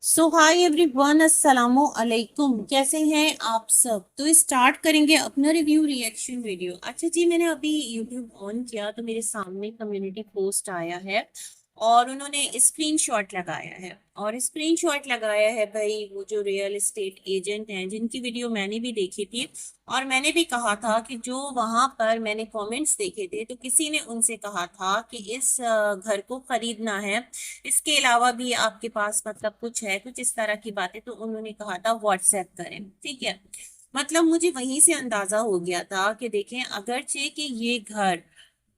सो hi everyone, अस्सलामु अलैकुम। कैसे हैं आप सब? तो स्टार्ट करेंगे अपना रिव्यू रिएक्शन वीडियो। अच्छा जी, मैंने अभी यूट्यूब ऑन किया तो मेरे सामने कम्युनिटी पोस्ट आया है और उन्होंने स्क्रीनशॉट लगाया है। और स्क्रीनशॉट लगाया है भाई वो जो रियल एस्टेट एजेंट हैं जिनकी वीडियो मैंने भी देखी थी। और मैंने भी कहा था कि जो वहां पर मैंने कमेंट्स देखे थे तो किसी ने उनसे कहा था कि इस घर को खरीदना है, इसके अलावा भी आपके पास मतलब कुछ है, कुछ इस तरह की बातें। तो उन्होंने कहा था व्हाट्सएप करें, ठीक है। मतलब मुझे वहीं से अंदाजा हो गया था कि देखें, अगरचे कि ये घर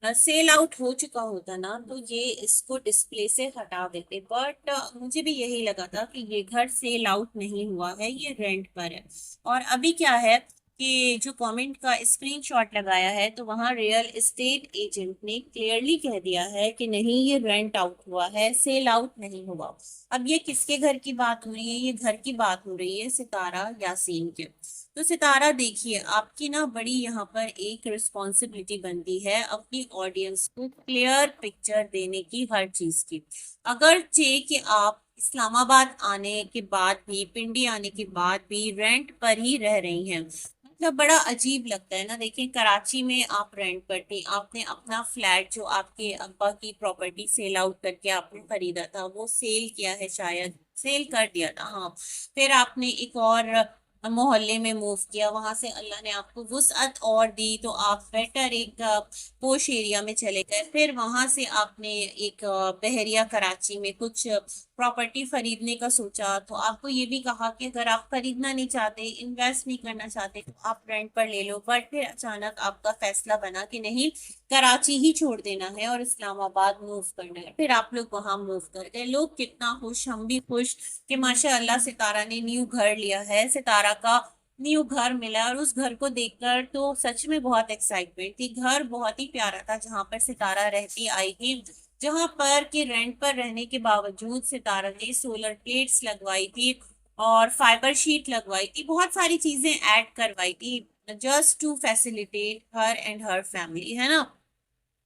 सेल आउट हो चुका होता ना तो ये इसको डिस्प्ले से हटा देते, बट मुझे भी यही लगा था कि ये घर सेल आउट नहीं हुआ है, ये रेंट पर है। और अभी क्या है कि जो कमेंट का स्क्रीनशॉट लगाया है तो वहां रियल एस्टेट एजेंट ने क्लियरली कह दिया है कि नहीं, ये रेंट आउट हुआ है, सेल आउट नहीं हुआ। अब ये किसके घर की बात हो रही है? ये घर की बात हो रही है सितारा यासीन के। तो सितारा देखिए, आपकी ना बड़ी यहाँ पर एक रिस्पॉन्सिबिलिटी बनती है अपनी ऑडियंस को क्लियर पिक्चर देने की, हर चीज की। अगर चे कि आप इस्लामाबाद आने के बाद भी, पिंडी आने के बाद भी रेंट पर ही रह रही हैं, मतलब बड़ा अजीब लगता है ना। देखिए, कराची में आप रेंट पर थी, आपने अपना फ्लैट जो आपके अब्बा की प्रॉपर्टी सेल आउट करके आपने खरीदा था वो सेल किया है, शायद सेल कर दिया था, हाँ। फिर आपने एक और मोहल्ले में मूव किया, वहां से अल्लाह ने आपको वुसअत और दी तो आप बेटर एक पोश एरिया में चले गए। फिर वहां से आपने एक बहरिया कराची में कुछ प्रॉपर्टी खरीदने का सोचा, तो आपको ये भी कहा कि अगर आप खरीदना नहीं चाहते, इन्वेस्ट नहीं करना चाहते तो आप रेंट पर ले लो। बट फिर अचानक आपका फैसला बना कि नहीं, कराची ही छोड़ देना है और इस्लामाबाद मूव करना है। फिर आप लोग वहां मूव कर गए। लोग कितना खुश, हम भी खुश कि माशाअल्लाह सितारा ने न्यू घर लिया है, सितारा का न्यू घर मिला। और उस घर को देखकर तो सच में बहुत एक्साइटमेंट थी। घर बहुत ही प्यारा था जहां पर सितारा रहती आई थी, जहां पर कि रेंट पर रहने के बावजूद सितारा ने सोलर प्लेट्स लगवाई थी और फाइबर शीट लगवाई थी, बहुत सारी चीजें ऐड करवाई थी just to facilitate her and her family, है ना।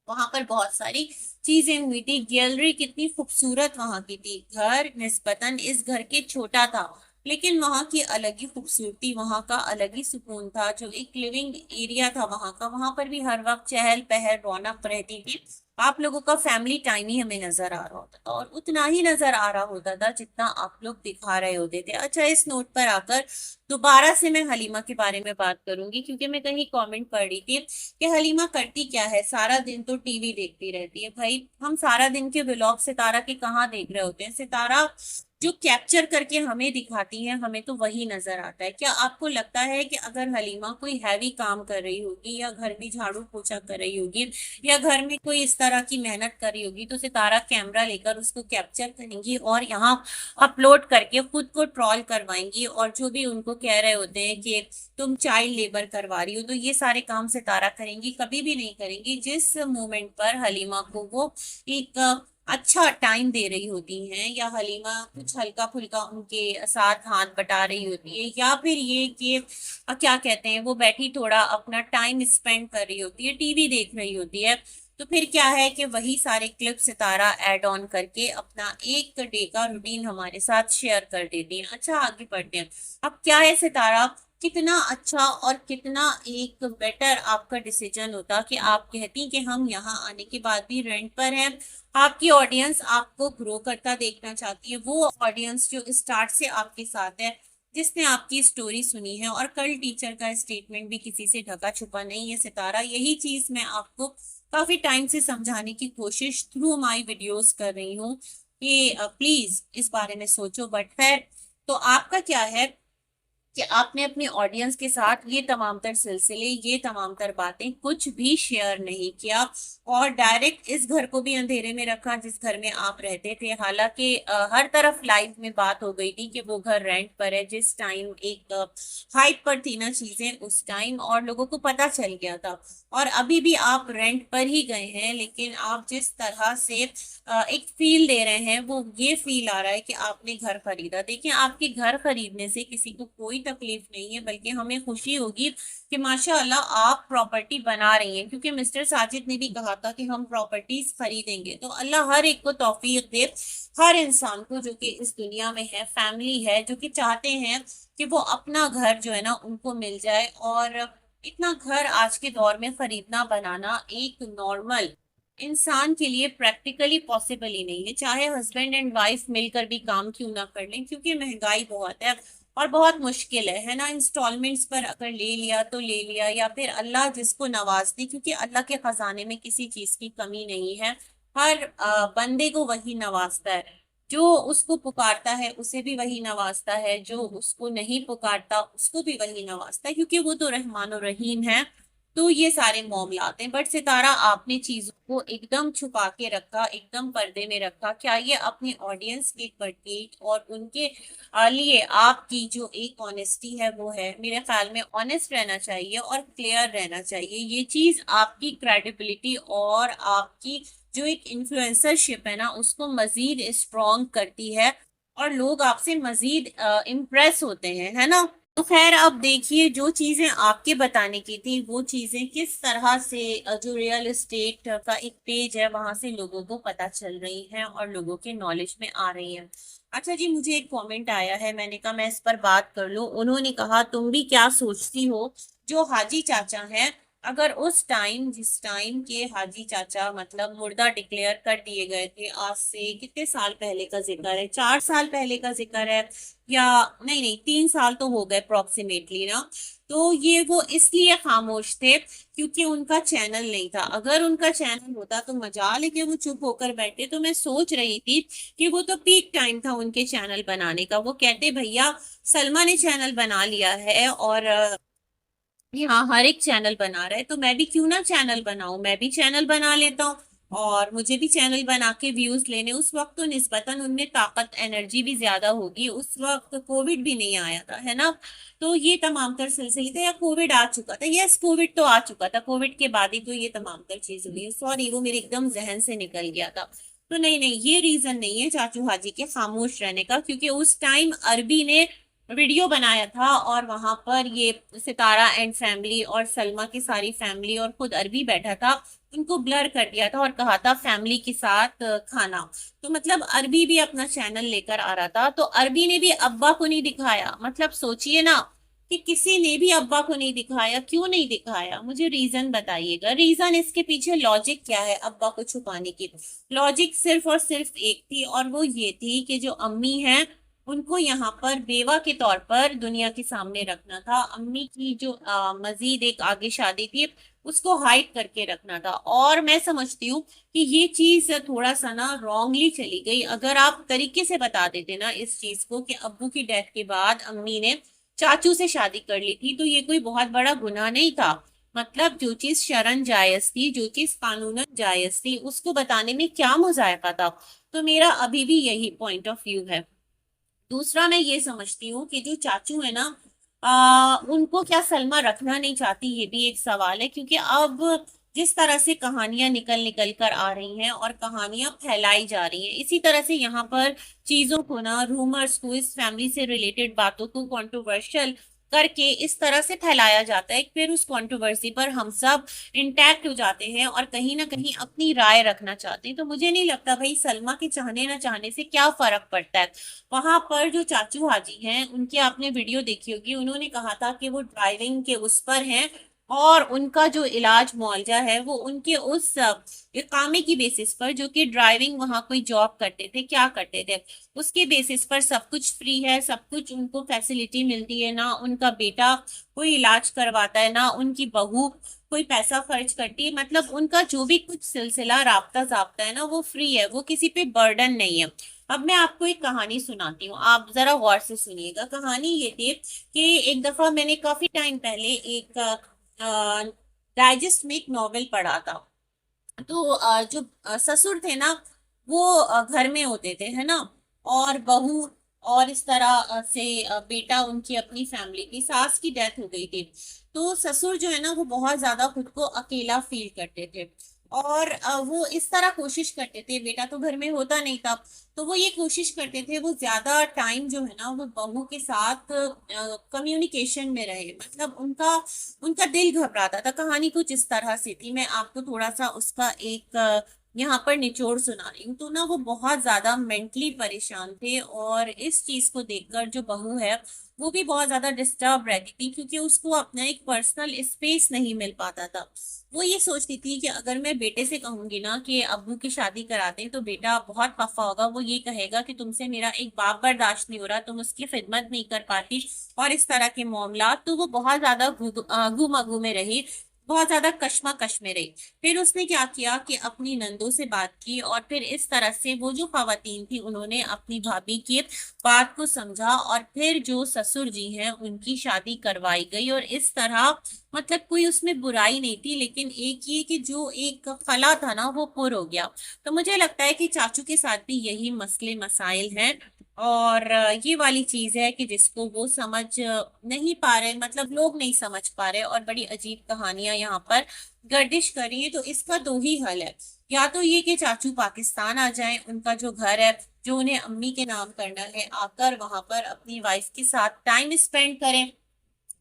वहां पर बहुत सारी चीजें हुई थी। गैलरी कितनी खूबसूरत वहां की थी। घर निस्बतन इस घर के छोटा था, लेकिन वहां की अलग ही खूबसूरती, वहां का अलग ही सुकून था। जो एक लिविंग एरिया था वहां का, वहां पर भी हर वक्त चहल पहल रौनक रहती थी। आप लोगों का फैमिली टाइम ही हमें नजर आ रहा होता था, और उतना ही नजर आ रहा होता था जितना आप लोग दिखा रहे होते थे। अच्छा, इस नोट पर आकर दोबारा से मैं हलीमा के बारे में बात करूंगी, क्योंकि मैं कहीं कमेंट पढ़ रही थी कि हलीमा करती क्या है, सारा दिन तो टीवी देखती रहती है। भाई, हम सारा दिन के व्लॉग सितारा के कहाँ देख रहे होते हैं? सितारा जो कैप्चर करके हमें दिखाती है, हमें तो वही नजर आता है। क्या आपको लगता है कि अगर हलीमा कोई हैवी काम कर रही होगी, या घर में झाड़ू पोछा कर रही होगी, या घर में कोई इस तरह की मेहनत कर रही होगी, तो सितारा कैमरा लेकर उसको कैप्चर करेंगी और यहाँ अपलोड करके खुद को ट्रॉल करवाएंगी? और जो भी उनको कह रहे होते हैं कि तुम चाइल्ड लेबर करवा रही हो, तो ये सारे काम सितारा करेंगी? कभी भी नहीं करेंगी। जिस मोमेंट पर हलीमा को वो एक अच्छा टाइम दे रही होती हैं, या हलीमा कुछ हल्का फुल्का उनके साथ हाथ बटा रही होती है, या फिर ये कि क्या कहते हैं, वो बैठी थोड़ा अपना टाइम स्पेंड कर रही होती है, टीवी देख रही होती है, तो फिर क्या है कि वही सारे क्लिप सितारा ऐड ऑन करके अपना एक डे का रूटीन हमारे साथ शेयर कर देती है। अच्छा, आगे बढ़ते हैं। अब क्या है सितारा, कितना अच्छा और कितना एक बेटर आपका डिसीजन होता कि आप कहती कि हम यहाँ आने के बाद भी रेंट पर हैं। आपकी ऑडियंस आपको ग्रो करता देखना चाहती है, वो ऑडियंस जो स्टार्ट से आपके साथ है, जिसने आपकी स्टोरी सुनी है। और कल टीचर का स्टेटमेंट भी किसी से ढका छुपा नहीं है सितारा। यही चीज मैं आपको काफी टाइम से समझाने की कोशिश थ्रू माई वीडियोस कर रही हूँ कि प्लीज इस बारे में सोचो। बट खैर, तो आपका क्या है कि आपने अपनी ऑडियंस के साथ ये तमाम तर सिलसिले, ये तमाम तर बातें कुछ भी शेयर नहीं किया, और डायरेक्ट इस घर को भी अंधेरे में रखा जिस घर में आप रहते थे। हालांकि हर तरफ लाइव में बात हो गई थी कि वो घर रेंट पर है। जिस टाइम एक हाइप पर थी ना चीजें, उस टाइम और लोगों को पता चल गया था। और अभी भी आप रेंट पर ही गए हैं, लेकिन आप जिस तरह से एक फील दे रहे हैं, वो ये फील आ रहा है कि आपने घर खरीदा। देखिए, आपके घर खरीदने से किसी को कोई तकलीफ नहीं है, बल्कि हमें खुशी होगी कि माशाअल्लाह आप प्रॉपर्टी बना रही हैं, क्योंकि मिस्टर साजिद ने भी कहा था कि हम प्रॉपर्टीज खरीदेंगे। तो अल्लाह हर एक को तौफीक दे, हर इंसान को जो कि इस दुनिया में है, फैमिली है, जो कि चाहते हैं कि वो अपना घर जो है ना उनको मिल जाए। और इतना घर आज के दौर में खरीदना बनाना एक नॉर्मल इंसान के लिए प्रैक्टिकली पॉसिबल ही नहीं है, चाहे हस्बैंड एंड वाइफ मिलकर भी काम क्यों ना कर लें, क्योंकि महंगाई बहुत है और बहुत मुश्किल है ना। इंस्टॉलमेंट्स पर अगर ले लिया तो ले लिया, या फिर अल्लाह जिसको नवाज दे, क्योंकि अल्लाह के खजाने में किसी चीज की कमी नहीं है। हर बंदे को वही नवाजता है, जो उसको पुकारता है उसे भी वही नवाजता है, जो उसको नहीं पुकारता उसको भी वही नवाजता है, क्योंकि वो तो रहमान और रहीम है। तो ये सारे मामलात हैं। बट सितारा, आपने चीजों को एकदम छुपा के रखा, एकदम पर्दे में रखा। क्या ये अपने ऑडियंस के प्रति और उनके लिए आपकी जो एक ऑनेस्टी है वो है? मेरे ख्याल में ऑनेस्ट रहना चाहिए और क्लियर रहना चाहिए। ये चीज आपकी क्रेडिबिलिटी और आपकी जो एक इन्फ्लुएंसरशिप है ना उसको मजीद स्ट्रॉन्ग करती है, और लोग आपसे मजीद इम्प्रेस होते हैं, है ना। तो खैर, अब देखिए, जो चीजें आपके बताने की थी वो चीजें किस तरह से जो रियल एस्टेट का एक पेज है वहां से लोगों को पता चल रही हैं और लोगों के नॉलेज में आ रही हैं। अच्छा जी, मुझे एक कमेंट आया है, मैंने कहा मैं इस पर बात कर लूं। उन्होंने कहा, तुम भी क्या सोचती हो, जो हाजी चाचा हैं, अगर उस टाइम, जिस टाइम के हाजी चाचा मतलब मुर्दा डिक्लेयर कर दिए गए थे, आज से कितने साल पहले का जिक्र है, 4 साल पहले का जिक्र है, या नहीं नहीं 3 साल तो हो गए अप्रोक्सीमेटली ना। तो ये वो इसलिए खामोश थे क्योंकि उनका चैनल नहीं था। अगर उनका चैनल होता तो मजाल है कि वो चुप होकर बैठे। तो मैं सोच रही थी कि वो तो पीक टाइम था उनके चैनल बनाने का। वो कहते, भैया सलमा ने चैनल बना लिया है और हाँ, हर एक चैनल बना रहा है, तो मैं भी क्यों ना चैनल बनाऊं, मैं भी चैनल बना लेता हूँ और मुझे भी चैनल बना के व्यूज लेने। उस वक्त तो निस्बतन उनमें ताकत, एनर्जी भी ज्यादा होगी। उस वक्त कोविड भी नहीं आया था, है ना। तो ये तमाम तर सिलसिले थे, या कोविड आ चुका था, यस कोविड तो आ चुका था, कोविड के बाद ही तो ये तमाम तर चीज हुई है। सॉरी, वो मेरे एकदम जहन से निकल गया था। तो नहीं नहीं, ये रीजन नहीं है चाचू हाजी के खामोश रहने का, क्योंकि उस टाइम अरबी ने वीडियो बनाया था और वहां पर ये सितारा एंड फैमिली और सलमा की सारी फैमिली और खुद अरबी बैठा था, उनको ब्लर कर दिया था और कहा था फैमिली के साथ खाना। तो मतलब अरबी भी अपना चैनल लेकर आ रहा था, तो अरबी ने भी अब्बा को नहीं दिखाया। मतलब सोचिए ना कि किसी ने भी अब्बा को नहीं दिखाया। क्यों नहीं दिखाया, मुझे रीजन बताइएगा। रीजन इसके पीछे लॉजिक क्या है अब्बा को छुपाने की? लॉजिक सिर्फ और सिर्फ एक थी, और वो ये थी कि जो अम्मी है उनको यहाँ पर बेवा के तौर पर दुनिया के सामने रखना था। अम्मी की जो मजीद एक आगे शादी थी उसको हाइड करके रखना था। और मैं समझती हूँ कि ये चीज थोड़ा सा ना रॉन्गली चली गई। अगर आप तरीके से बता देते ना इस चीज को कि अब्बू की डेथ के बाद अम्मी ने चाचू से शादी कर ली थी, तो ये कोई बहुत बड़ा गुनाह नहीं था। मतलब जो चीज शरन जायज थी, जो चीज कानूनन जायज थी, उसको बताने में क्या मुजायका था। तो मेरा अभी भी यही पॉइंट ऑफ व्यू है। दूसरा, मैं ये समझती हूँ कि जो चाचू है ना, उनको क्या सलमा रखना नहीं चाहती, ये भी एक सवाल है। क्योंकि अब जिस तरह से कहानियां निकल निकल कर आ रही हैं और कहानियां फैलाई जा रही हैं, इसी तरह से यहाँ पर चीजों को ना, रूमर्स को, इस फैमिली से रिलेटेड बातों को कंट्रोवर्शियल करके इस तरह से फैलाया जाता है कि फिर उस कंट्रोवर्सी पर हम सब इंटैक्ट हो जाते हैं और कहीं ना कहीं अपनी राय रखना चाहते हैं। तो मुझे नहीं लगता भाई सलमा के चाहने ना चाहने से क्या फर्क पड़ता है। वहां पर जो चाचू हाजी हैं उनकी आपने वीडियो देखी होगी, उन्होंने कहा था कि वो ड्राइविंग के उस पर हैं और उनका जो इलाज मुआवजा है वो उनके उस इकामे की बेसिस पर, जो कि ड्राइविंग वहां कोई जॉब करते थे, क्या करते थे, उसके बेसिस पर सब कुछ फ्री है, सब कुछ उनको फैसिलिटी मिलती है। ना उनका बेटा कोई इलाज करवाता है, ना उनकी बहू कोई पैसा खर्च करती है। मतलब उनका जो भी कुछ सिलसिला राब्ता जाब्ता है ना वो फ्री है, वो किसी पे बर्डन नहीं है। अब मैं आपको एक कहानी सुनाती हूँ, आप जरा गौर से सुनिएगा। कहानी ये थी कि एक दफा मैंने काफी टाइम पहले एक डाइजेस्ट में एक नॉवेल पढ़ा था। तो जो ससुर थे ना, वो घर में होते थे, है ना, और बहू और इस तरह से बेटा उनकी अपनी फैमिली की। सास की डेथ हो गई थी, तो ससुर जो है ना वो बहुत ज्यादा खुद को अकेला फील करते थे। और वो इस तरह कोशिश करते थे, बेटा तो घर में होता नहीं था, तो वो ये कोशिश करते थे वो ज्यादा टाइम जो है ना वो बहू के साथ कम्युनिकेशन में रहे। मतलब उनका उनका दिल घबराता था। कहानी कुछ इस तरह से थी, मैं आपको थोड़ा सा उसका एक यहाँ पर निचोड़ सुना रही हूँ। तो ना वो बहुत ज्यादा मेंटली परेशान थे, और इस चीज को देखकर जो बहू है वो भी बहुत ज्यादा डिस्टर्ब रहती थी, क्योंकि उसको अपना एक पर्सनल स्पेस नहीं मिल पाता था। वो ये सोचती थी कि अगर मैं बेटे से कहूंगी ना कि अब्बू की शादी करा दें, तो बेटा बहुत खफा होगा, वो ये कहेगा कि तुमसे मेरा एक बाप बर्दाश्त नहीं हो रहा, तुम उसकी खिदमत नहीं कर पाती, और इस तरह के मामला। तो वो बहुत ज्यादा गुमागू में रही, बहुत ज्यादा कश्मकश में रही। फिर उसने क्या किया कि अपनी नंदों से बात की, और फिर इस तरह से वो जो खवातीन थी उन्होंने अपनी भाभी की बात को समझा, और फिर जो ससुर जी हैं उनकी शादी करवाई गई। और इस तरह मतलब कोई उसमें बुराई नहीं थी, लेकिन एक ये कि जो एक खला था ना वो पुर हो गया। तो मुझे लगता है कि चाचू के साथ भी यही मसले मसाइल हैं। और ये वाली चीज है कि जिसको वो समझ नहीं पा रहे, मतलब लोग नहीं समझ पा रहे, और बड़ी अजीब कहानियां यहाँ पर गर्दिश कर रही है। तो इसका दो ही हल है, या तो ये कि चाचू पाकिस्तान आ जाएं, उनका जो घर है जो उन्हें अम्मी के नाम करना है, आकर वहां पर अपनी वाइफ के साथ टाइम स्पेंड करें,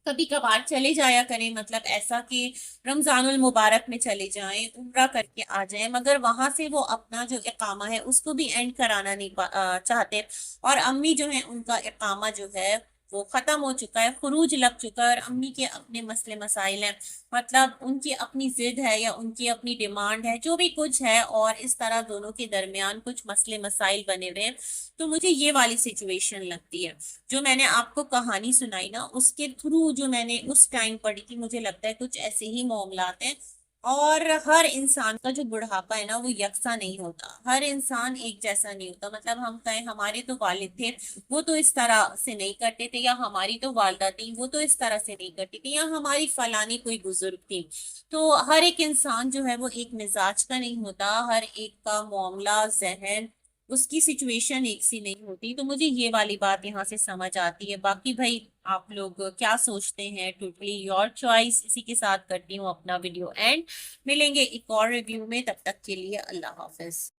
कभी कभार चले जाया करें। मतलब ऐसा कि रमजानुल मुबारक में चले जाएं, उम्रा करके आ जाएं, मगर वहां से वो अपना जो इकामा है उसको भी एंड कराना नहीं चाहते। और अम्मी जो है उनका इकामा जो है वो खत्म हो चुका है, खुरूज लग चुका है, और अम्मी के अपने मसले मसाइल हैं। मतलब उनकी अपनी जिद है या उनकी अपनी डिमांड है, जो भी कुछ है, और इस तरह दोनों के दरमियान कुछ मसले मसाइल बने हुए हैं। तो मुझे ये वाली सिचुएशन लगती है। जो मैंने आपको कहानी सुनाई ना उसके थ्रू जो मैंने उस टाइम पढ़ी थी, मुझे लगता है कुछ ऐसे ही मामलात हैं। और हर इंसान का जो बुढ़ापा है ना वो यकसा नहीं होता, हर इंसान एक जैसा नहीं होता। मतलब हम कहें हमारे तो वालिद थे वो तो इस तरह से नहीं करते थे, या हमारी तो वालदा थी वो तो इस तरह से नहीं करती थी, या हमारी फलानी कोई बुजुर्ग थी। तो हर एक इंसान जो है वो एक मिजाज का नहीं होता, हर एक का मामला जहन उसकी सिचुएशन एक सी नहीं होती। तो मुझे ये वाली बात यहाँ से समझ आती है। बाकी भाई आप लोग क्या सोचते हैं, टोटली योर चॉइस। इसी के साथ करती हूँ अपना वीडियो एंड। मिलेंगे एक और रिव्यू में, तब तक के लिए अल्लाह हाफिज।